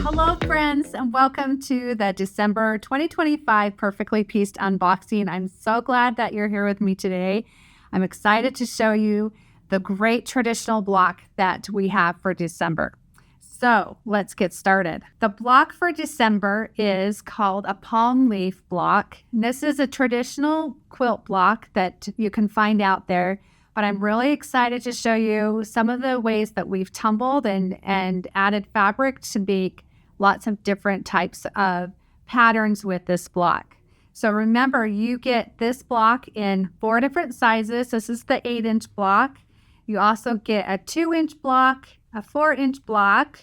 Hello, friends, and welcome to the December 2025 Perfectly Pieced unboxing. I'm so glad that you're here with me today. I'm excited to show you the great traditional block that we have for December. So let's get started. The block for December is called a palm leaf block. This is a traditional quilt block that you can find out there. But I'm really excited to show you some of the ways that we've tumbled and added fabric to make lots of different types of patterns with this block. So remember, you get this block in 4 different sizes. This is the 8-inch block. You also get a 2-inch block, a 4-inch block,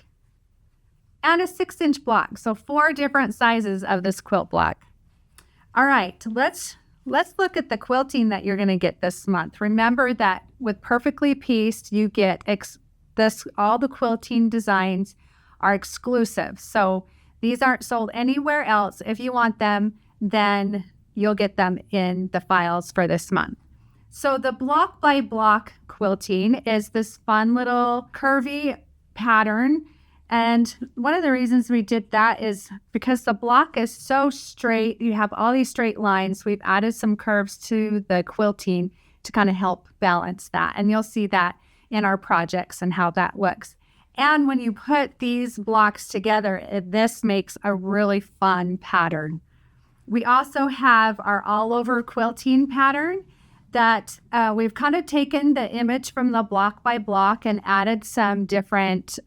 and a 6-inch block. So 4 different sizes of this quilt block. All right, let's look at the quilting that you're going to get this month. Remember that with Perfectly Pieced, you get all the quilting designs are exclusive. So these aren't sold anywhere else. If you want them, then you'll get them in the files for this month. So the block by block quilting is this fun little curvy pattern. And one of the reasons we did that is because the block is so straight. You have all these straight lines. We've added some curves to the quilting to kind of help balance that. And you'll see that in our projects and how that looks. And when you put these blocks together, this makes a really fun pattern. We also have our all over quilting pattern that we've kind of taken the image from the block by block and added some different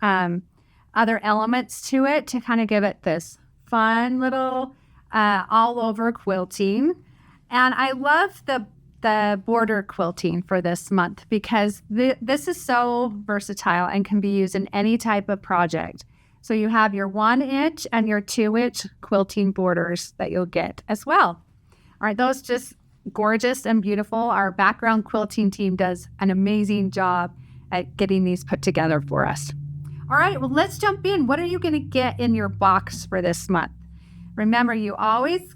other elements to it to kind of give it this fun little all over quilting. And I love the border quilting for this month because this is so versatile and can be used in any type of project. So you have your 1-inch and your 2-inch quilting borders that you'll get as well. All right, those just gorgeous and beautiful. Our background quilting team does an amazing job at getting these put together for us. All right, well, let's jump in. What are you going to get in your box for this month? Remember, you always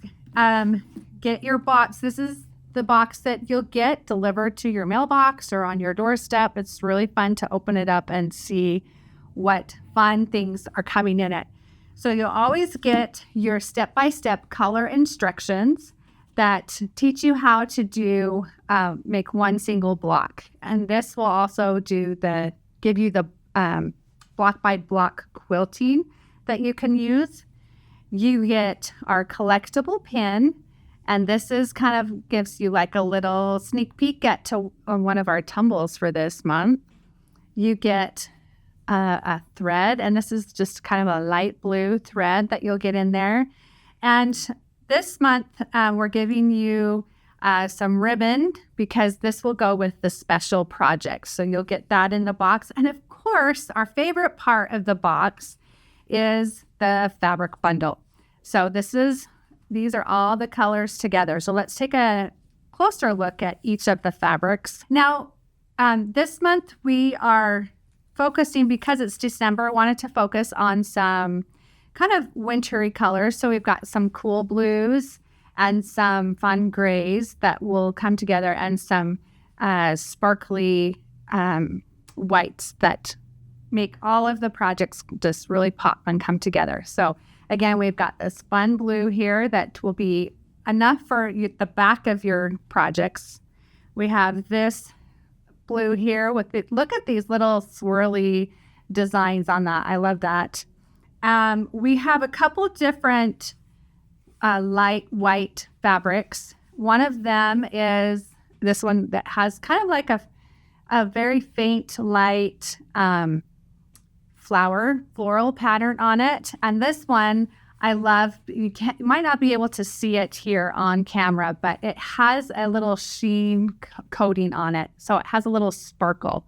get your box. This is the box that you'll get delivered to your mailbox or on your doorstep. It's really fun to open it up and see what fun things are coming in it. So you'll always get your step-by-step color instructions that teach you how to make one single block. And this will also give you the block by block quilting that you can use. You get our collectible pin, and this is kind of gives you like a little sneak peek on one of our tumbles for this month. You get a thread, and this is just kind of a light blue thread that you'll get in there. And this month, we're giving you some ribbon because this will go with the special project. So you'll get that in the box. And of course, our favorite part of the box is the fabric bundle. So these are all the colors together. So let's take a closer look at each of the fabrics. Now, this month we are focusing, because it's December, I wanted to focus on some kind of wintry colors. So we've got some cool blues and some fun grays that will come together, and some sparkly whites that make all of the projects just really pop and come together. So again, we've got this fun blue here that will be enough for the back of your projects. We have this blue here look at these little swirly designs on that. I love that. We have a couple different light white fabrics. One of them is this one that has kind of like a very faint light floral pattern on it. And this one I love. You might not be able to see it here on camera, but it has a little sheen coating on it. So it has a little sparkle.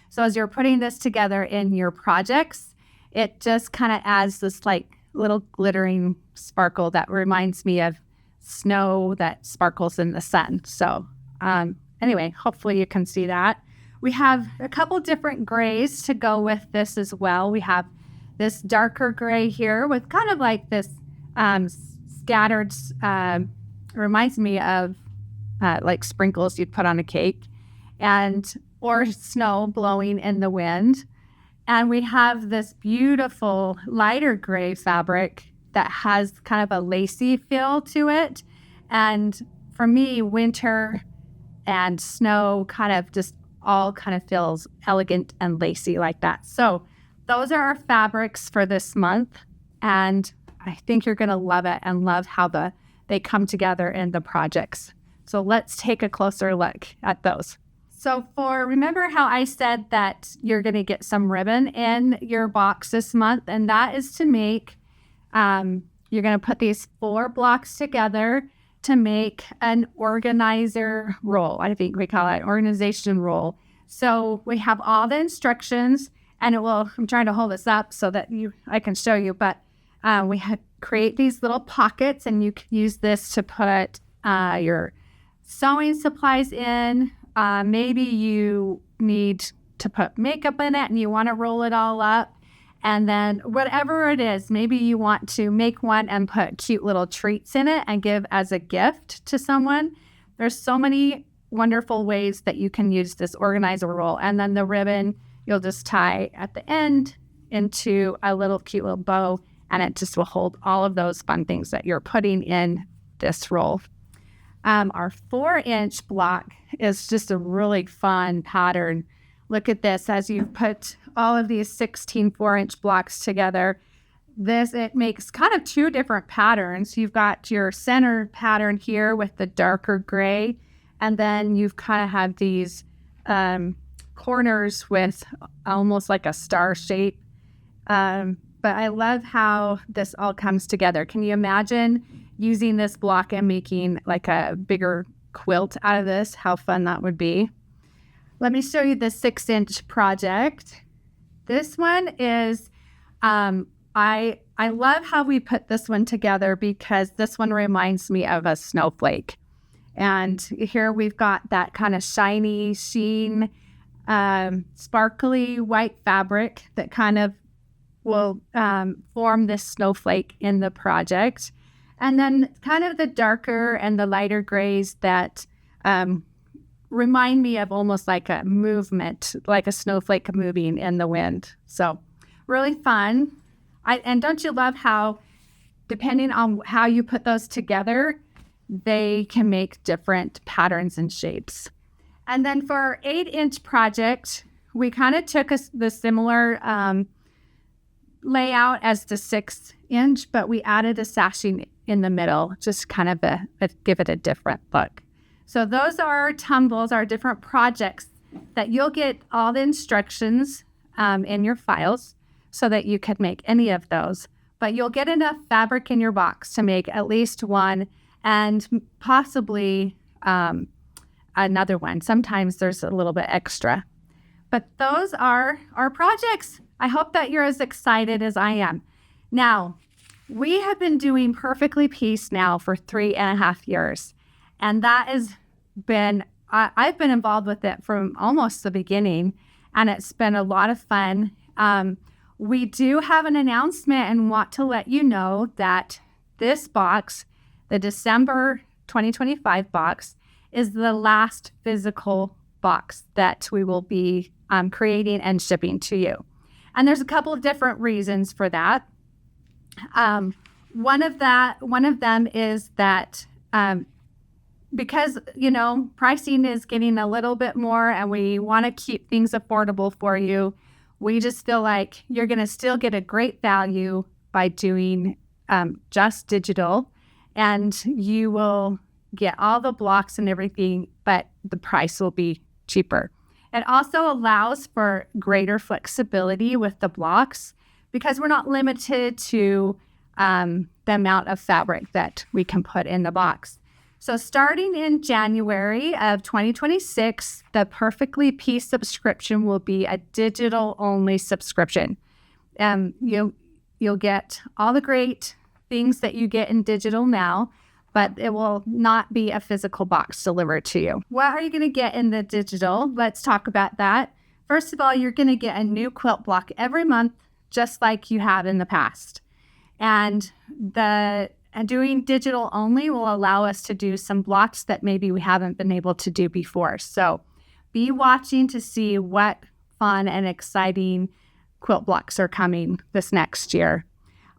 So as you're putting this together in your projects, it just kind of adds this like little glittering sparkle that reminds me of snow that sparkles in the sun. So anyway, hopefully you can see that. We have a couple different grays to go with this as well. We have this darker gray here with kind of like this scattered, reminds me of like sprinkles you'd put on a cake. And or snow blowing in the wind. And we have this beautiful lighter gray fabric that has kind of a lacy feel to it. And for me, winter and snow kind of just all kind of feels elegant and lacy like that. So those are our fabrics for this month. And I think you're going to love it and love how they come together in the projects. So let's take a closer look at those. So remember how I said that you're going to get some ribbon in your box this month, and that is to make, you're going to put these 4 blocks together to make an organizer roll. I think we call it organization roll. So we have all the instructions, and I'm trying to hold this up so that I can show you, but we create these little pockets, and you can use this to put your sewing supplies in. Maybe you need to put makeup in it and you want to roll it all up. And then whatever it is, maybe you want to make one and put cute little treats in it and give as a gift to someone. There's so many wonderful ways that you can use this organizer roll. And then the ribbon, you'll just tie at the end into a cute little bow, and it just will hold all of those fun things that you're putting in this roll. Our 4-inch block is just a really fun pattern. Look at this. As you put all of these 16 4-inch blocks together, it makes kind of 2 different patterns. You've got your center pattern here with the darker gray, and then you've kind of have these corners with almost like a star shape. But I love how this all comes together. Can you imagine using this block and making like a bigger quilt out of this? How fun that would be. Let me show you the 6-inch project. This one is, I love how we put this one together because this one reminds me of a snowflake. And here we've got that kind of shiny sheen, sparkly white fabric that kind of will form this snowflake in the project. And then kind of the darker and the lighter grays that remind me of almost like a movement, like a snowflake moving in the wind. So really fun. And don't you love how, depending on how you put those together, they can make different patterns and shapes. And then for our 8-inch project, we kind of took the similar layout as the 6-inch, but we added a sashing in the middle, just kind of give it a different look. So those are our tumbles, our different projects that you'll get all the instructions in your files so that you could make any of those. But you'll get enough fabric in your box to make at least one and possibly another one. Sometimes there's a little bit extra. But those are our projects. I hope that you're as excited as I am. Now, we have been doing Perfectly Pieced now for 3.5 years. And that has been, I've been involved with it from almost the beginning, and it's been a lot of fun. We do have an announcement and want to let you know that this box, the December 2025 box, is the last physical box that we will be creating and shipping to you. And there's a couple of different reasons for that. One of them is that because, pricing is getting a little bit more and we want to keep things affordable for you, we just feel like you're going to still get a great value by doing just digital, and you will get all the blocks and everything, but the price will be cheaper. It also allows for greater flexibility with the blocks because we're not limited to the amount of fabric that we can put in the box. So starting in January of 2026, the Perfectly Pieced subscription will be a digital-only subscription. You'll get all the great things that you get in digital now, but it will not be a physical box delivered to you. What are you going to get in the digital? Let's talk about that. First of all, you're going to get a new quilt block every month, just like you have in the past. And doing digital only will allow us to do some blocks that maybe we haven't been able to do before. So be watching to see what fun and exciting quilt blocks are coming this next year.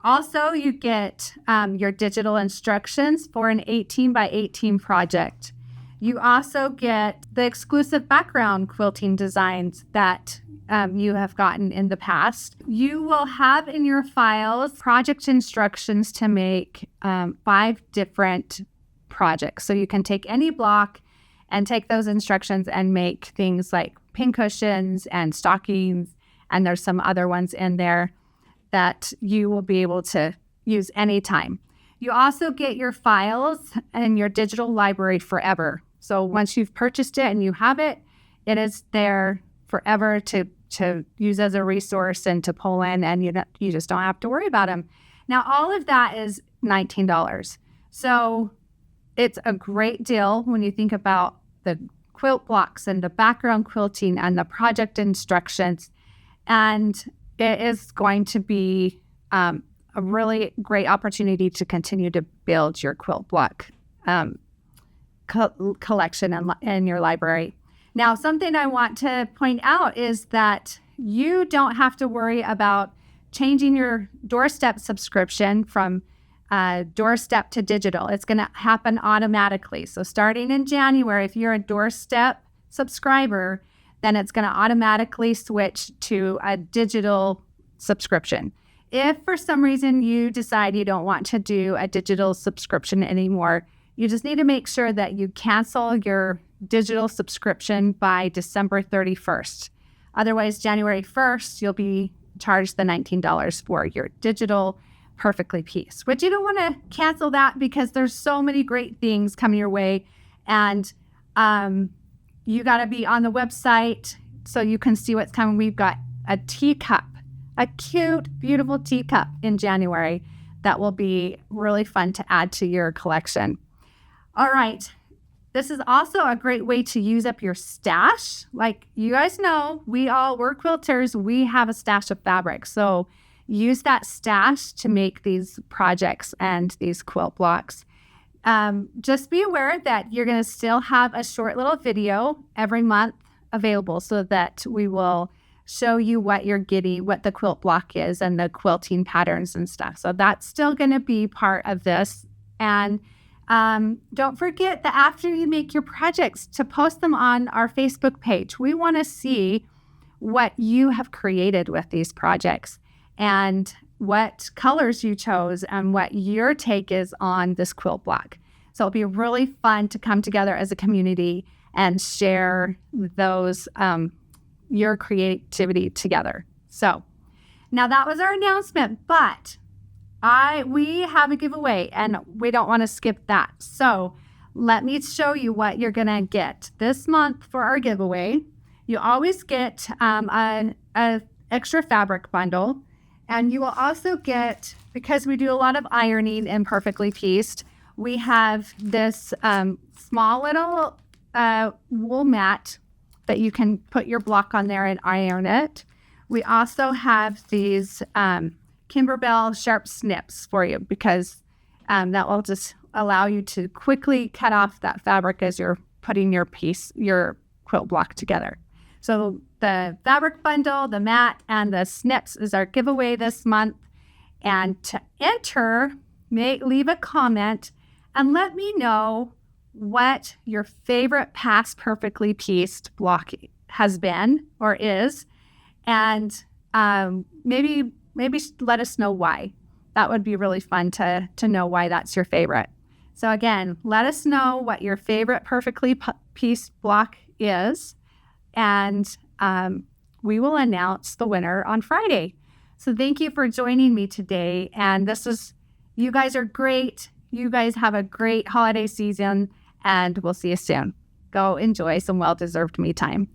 Also, you get your digital instructions for an 18 by 18 project. You also get the exclusive background quilting designs that you have gotten in the past. You will have in your files project instructions to make 5 different projects. So you can take any block and take those instructions and make things like pincushions and stockings. And there's some other ones in there that you will be able to use anytime. You also get your files and your digital library forever. So once you've purchased it and you have it, it is there forever to use as a resource and to pull in, and you just don't have to worry about them. Now, all of that is $19. So it's a great deal when you think about the quilt blocks and the background quilting and the project instructions. And it is going to be a really great opportunity to continue to build your quilt block collection in your library. Now, something I want to point out is that you don't have to worry about changing your doorstep subscription from doorstep to digital. It's going to happen automatically. So starting in January, if you're a doorstep subscriber, then it's going to automatically switch to a digital subscription. If for some reason you decide you don't want to do a digital subscription anymore, you just need to make sure that you cancel your digital subscription by December 31st. Otherwise, January 1st, you'll be charged the $19 for your digital perfectly piece. But you don't want to cancel that because there's so many great things coming your way. And you got to be on the website so you can see what's coming. We've got a teacup, a cute, beautiful teacup in January that will be really fun to add to your collection. All right. This is also a great way to use up your stash. Like you guys know, we're quilters. We have a stash of fabric. So use that stash to make these projects and these quilt blocks. Just be aware that you're going to still have a short little video every month available so that we will show you what you're getting, what the quilt block is and the quilting patterns and stuff. So that's still going to be part of this. And don't forget that after you make your projects to post them on our Facebook page. We want to see what you have created with these projects and what colors you chose and what your take is on this quilt block. So it'll be really fun to come together as a community and share those, your creativity together. So now that was our announcement, but we have a giveaway and we don't want to skip that. So let me show you what you're going to get this month for our giveaway. You always get an extra fabric bundle, and you will also get, because we do a lot of ironing and perfectly pieced, we have this small little wool mat that you can put your block on there and iron it. We also have these Kimberbell sharp snips for you because that will just allow you to quickly cut off that fabric as you're putting your quilt block together. So the fabric bundle, the mat, and the snips is our giveaway this month. And to enter, leave a comment and let me know what your favorite past perfectly pieced block has been or is. And maybe let us know why. That would be really fun to know why that's your favorite. So again, let us know what your favorite perfectly pieced block is, and we will announce the winner on Friday. So thank you for joining me today. And you guys are great. You guys have a great holiday season, and we'll see you soon. Go enjoy some well-deserved me time.